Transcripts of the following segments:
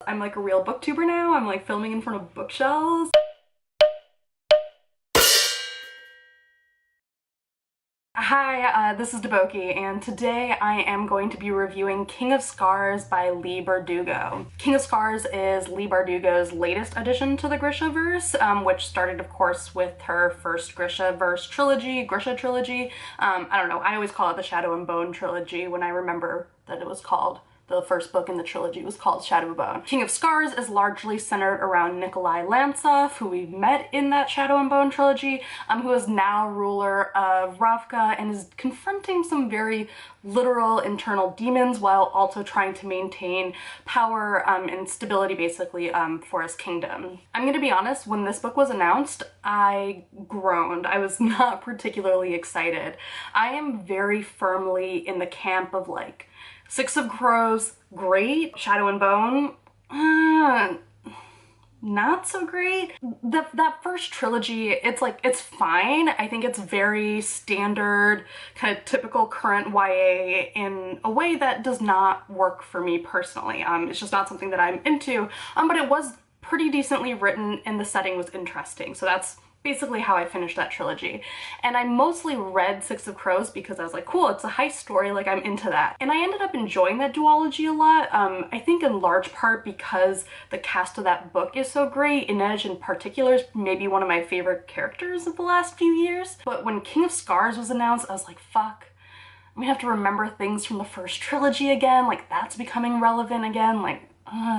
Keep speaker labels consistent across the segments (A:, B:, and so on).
A: I'm like a real booktuber now. I'm like filming in front of bookshelves. Hi, this is Deboki, and today I am going to be reviewing King of Scars by Leigh Bardugo. King of Scars is Leigh Bardugo's latest addition to the Grishaverse, which started, of course, with her first Grishaverse trilogy, Grisha trilogy. I don't know, I always call it the Shadow and Bone trilogy when I remember that it was called. The first book in the trilogy was called Shadow and Bone. King of Scars is largely centered around Nikolai Lantsov, who we've met in that Shadow and Bone trilogy, who is now ruler of Ravka and is confronting some very literal internal demons while also trying to maintain power and stability basically for his kingdom. I'm gonna be honest, when this book was announced, I groaned. I was not particularly excited. I am very firmly in the camp of like, Six of Crows, great. Shadow and Bone, not so great. That first trilogy, it's fine. I think it's very standard, kind of typical current YA in a way that does not work for me personally. It's just not something that I'm into, but it was pretty decently written and the setting was interesting. So that's basically how I finished that trilogy. And I mostly read Six of Crows because I was like, cool, it's a heist story, like I'm into that. And I ended up enjoying that duology a lot, I think in large part because the cast of that book is so great. Inej in particular is maybe one of my favorite characters of the last few years. But when King of Scars was announced, I was like, fuck, I'm gonna have to remember things from the first trilogy again, like that's becoming relevant again, like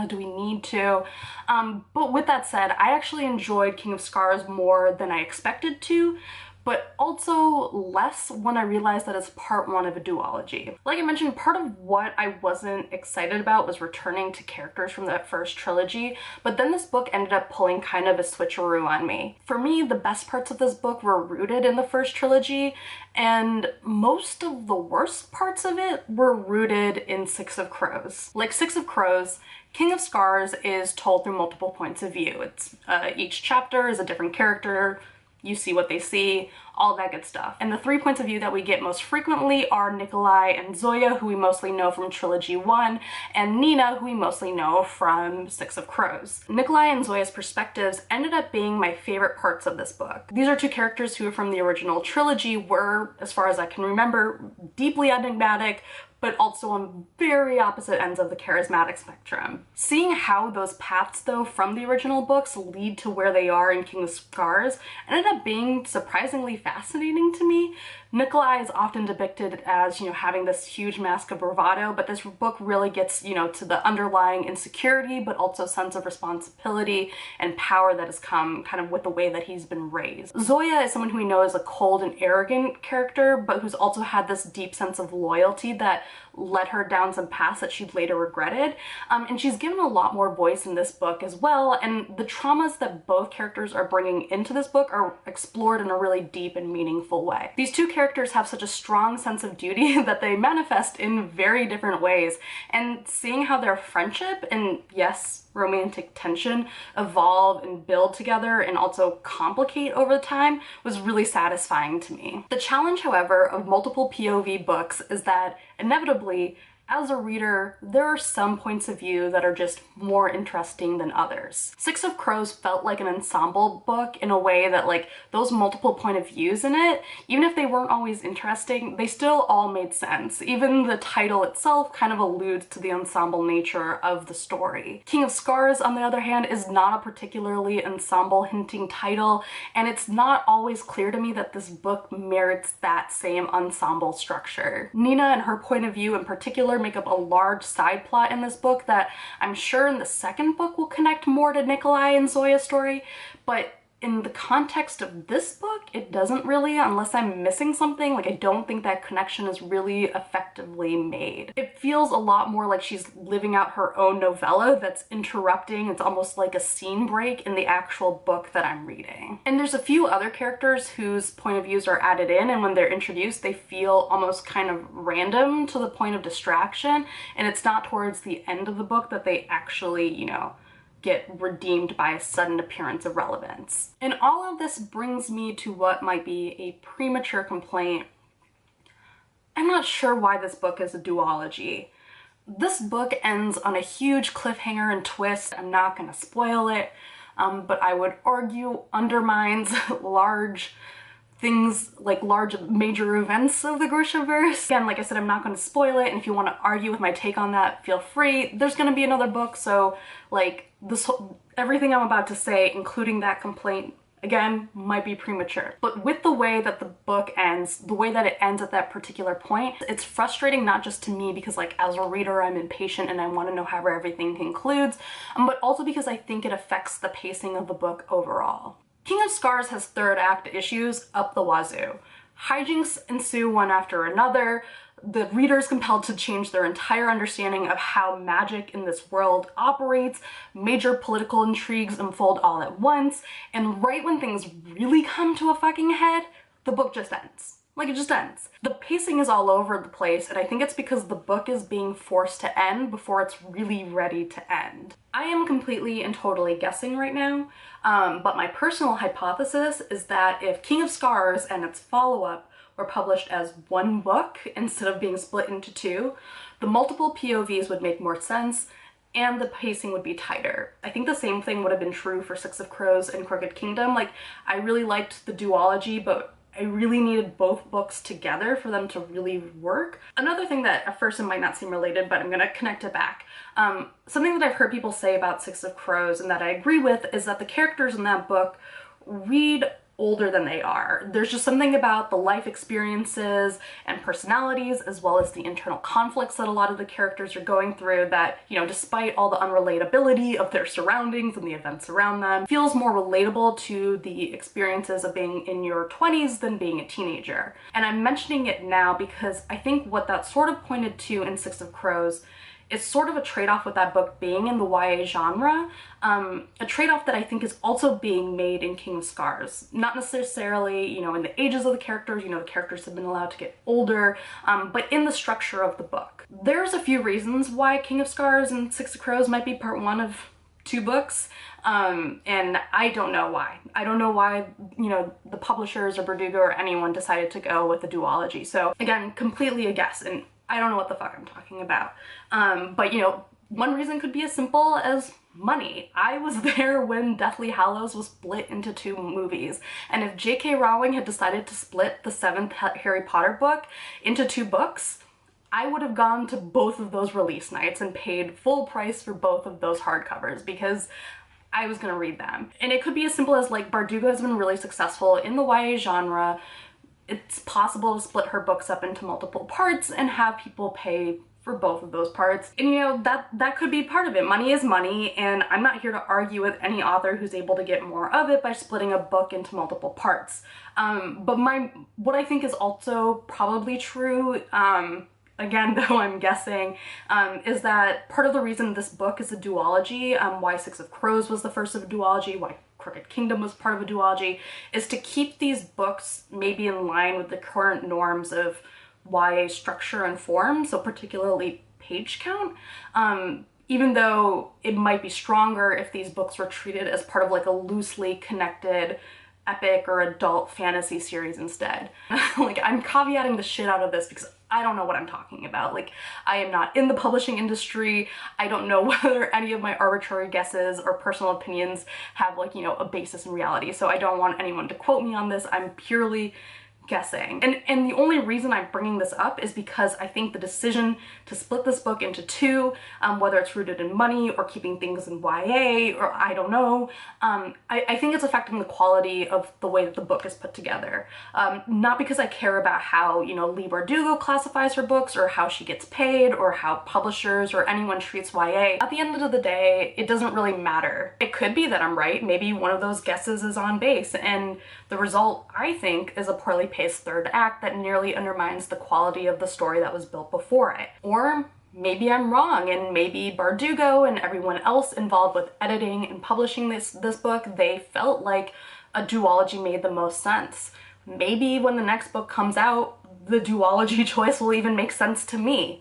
A: do we need to? But with that said, I actually enjoyed King of Scars more than I expected to, but also less when I realized that it's part one of a duology. Like I mentioned, part of what I wasn't excited about was returning to characters from that first trilogy, but then this book ended up pulling kind of a switcheroo on me. For me, the best parts of this book were rooted in the first trilogy, and most of the worst parts of it were rooted in Six of Crows. Like Six of Crows, King of Scars is told through multiple points of view. It's each chapter is a different character, you see what they see, all that good stuff. And the 3 points of view that we get most frequently are Nikolai and Zoya, who we mostly know from Trilogy 1, and Nina, who we mostly know from Six of Crows. Nikolai and Zoya's perspectives ended up being my favorite parts of this book. These are two characters who from the original trilogy were, as far as I can remember, deeply enigmatic, but also on very opposite ends of the charismatic spectrum. Seeing how those paths, though, from the original books lead to where they are in King of Scars ended up being surprisingly fascinating to me. Nikolai is often depicted as, having this huge mask of bravado, but this book really gets, to the underlying insecurity, but also sense of responsibility and power that has come kind of with the way that he's been raised. Zoya is someone who we know is a cold and arrogant character, but who's also had this deep sense of loyalty that led her down some paths that she'd later regretted. And she's given a lot more voice in this book as well, and the traumas that both characters are bringing into this book are explored in a really deep and meaningful way. These two characters have such a strong sense of duty that they manifest in very different ways, and seeing how their friendship and, yes, romantic tension evolve and build together and also complicate over time was really satisfying to me. The challenge, however, of multiple POV books is that inevitably, as a reader, there are some points of view that are just more interesting than others. Six of Crows felt like an ensemble book in a way that, like, those multiple point of views in it, even if they weren't always interesting, they still all made sense. Even the title itself kind of alludes to the ensemble nature of the story. King of Scars, on the other hand, is not a particularly ensemble-hinting title, and it's not always clear to me that this book merits that same ensemble structure. Nina and her point of view in particular make up a large side plot in this book that I'm sure in the second book will connect more to Nikolai and Zoya's story, but in the context of this book, it doesn't really, unless I'm missing something. Like, I don't think that connection is really effectively made. It feels a lot more like she's living out her own novella that's interrupting. It's almost like a scene break in the actual book that I'm reading. And there's a few other characters whose point of views are added in, and when they're introduced, they feel almost kind of random to the point of distraction, and it's not towards the end of the book that they actually, get redeemed by a sudden appearance of relevance. And all of this brings me to what might be a premature complaint. I'm not sure why this book is a duology. This book ends on a huge cliffhanger and twist. I'm not gonna spoil it, but I would argue undermines large things, like large major events of the Grishaverse. Again, like I said, I'm not going to spoil it, and if you want to argue with my take on that, feel free. There's going to be another book, so like everything I'm about to say, including that complaint, again, might be premature. But with the way that the book ends, the way that it ends at that particular point, it's frustrating not just to me because like as a reader I'm impatient and I want to know how everything concludes, but also because I think it affects the pacing of the book overall. King of Scars has third act issues up the wazoo. Hijinks ensue one after another. The reader is compelled to change their entire understanding of how magic in this world operates. Major political intrigues unfold all at once, and right when things really come to a fucking head, the book just ends. Like, it just ends. The pacing is all over the place, and I think it's because the book is being forced to end before it's really ready to end. I am completely and totally guessing right now, but my personal hypothesis is that if King of Scars and its follow-up were published as one book instead of being split into two, the multiple POVs would make more sense and the pacing would be tighter. I think the same thing would have been true for Six of Crows and Crooked Kingdom. Like, I really liked the duology, but I really needed both books together for them to really work. Another thing that at first it might not seem related, but I'm gonna connect it back. Something that I've heard people say about Six of Crows and that I agree with is that the characters in that book read older than they are. There's just something about the life experiences and personalities, as well as the internal conflicts that a lot of the characters are going through that, you know, despite all the unrelatability of their surroundings and the events around them, feels more relatable to the experiences of being in your 20s than being a teenager. And I'm mentioning it now because I think what that sort of pointed to in Six of Crows is sort of a trade-off with that book being in the YA genre, a trade-off that I think is also being made in King of Scars. Not necessarily, you know, in the ages of the characters, you know, the characters have been allowed to get older, but in the structure of the book. There's a few reasons why King of Scars and Six of Crows might be part one of two books, and I don't know why. I don't know why, you know, the publishers or Bardugo or anyone decided to go with the duology. So again, completely a guess, and I don't know what the fuck I'm talking about. But you know, one reason could be as simple as money. I was there when Deathly Hallows was split into two movies, and if J.K. Rowling had decided to split the 7th Harry Potter book into two books, I would have gone to both of those release nights and paid full price for both of those hardcovers because I was gonna read them. And it could be as simple as like Bardugo has been really successful in the YA genre. It's possible to split her books up into multiple parts and have people pay for both of those parts. And you know, that could be part of it. Money is money, and I'm not here to argue with any author who's able to get more of it by splitting a book into multiple parts. But what I think is also probably true, again, though I'm guessing, is that part of the reason this book is a duology, why Six of Crows was the first of a duology, why Crooked Kingdom was part of a duology, is to keep these books maybe in line with the current norms of YA structure and form, so particularly page count, even though it might be stronger if these books were treated as part of like a loosely connected epic or adult fantasy series instead. Like, I'm caveating the shit out of this because I don't know what I'm talking about. Like, I am not in the publishing industry. I don't know whether any of my arbitrary guesses or personal opinions have, like, you know, a basis in reality. So I don't want anyone to quote me on this. I'm purely guessing. And the only reason I'm bringing this up is because I think the decision to split this book into two, whether it's rooted in money or keeping things in YA or I don't know, I think it's affecting the quality of the way that the book is put together. Not because I care about how, you know, Leigh Bardugo classifies her books or how she gets paid or how publishers or anyone treats YA. At the end of the day, it doesn't really matter. It could be that I'm right. Maybe one of those guesses is on base, and the result, I think, is a poorly paced third act that nearly undermines the quality of the story that was built before it. Or maybe I'm wrong, and maybe Bardugo and everyone else involved with editing and publishing this book, they felt like a duology made the most sense. Maybe when the next book comes out, the duology choice will even make sense to me.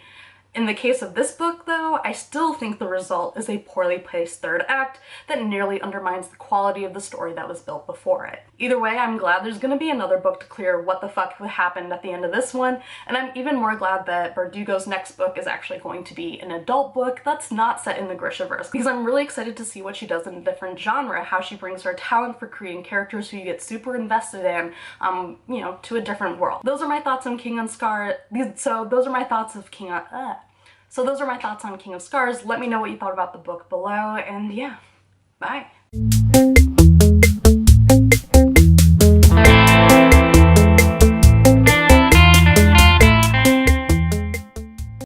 A: In the case of this book, though, I still think the result is a poorly paced third act that nearly undermines the quality of the story that was built before it. Either way, I'm glad there's gonna be another book to clear what the fuck happened at the end of this one, and I'm even more glad that Bardugo's next book is actually going to be an adult book that's not set in the Grishaverse, because I'm really excited to see what she does in a different genre, how she brings her talent for creating characters who you get super invested in, you know, to a different world. Those are my thoughts on King on Scar. Those are my thoughts of King on, So those are my thoughts on King of Scars. Let me know what you thought about the book below, and yeah, bye.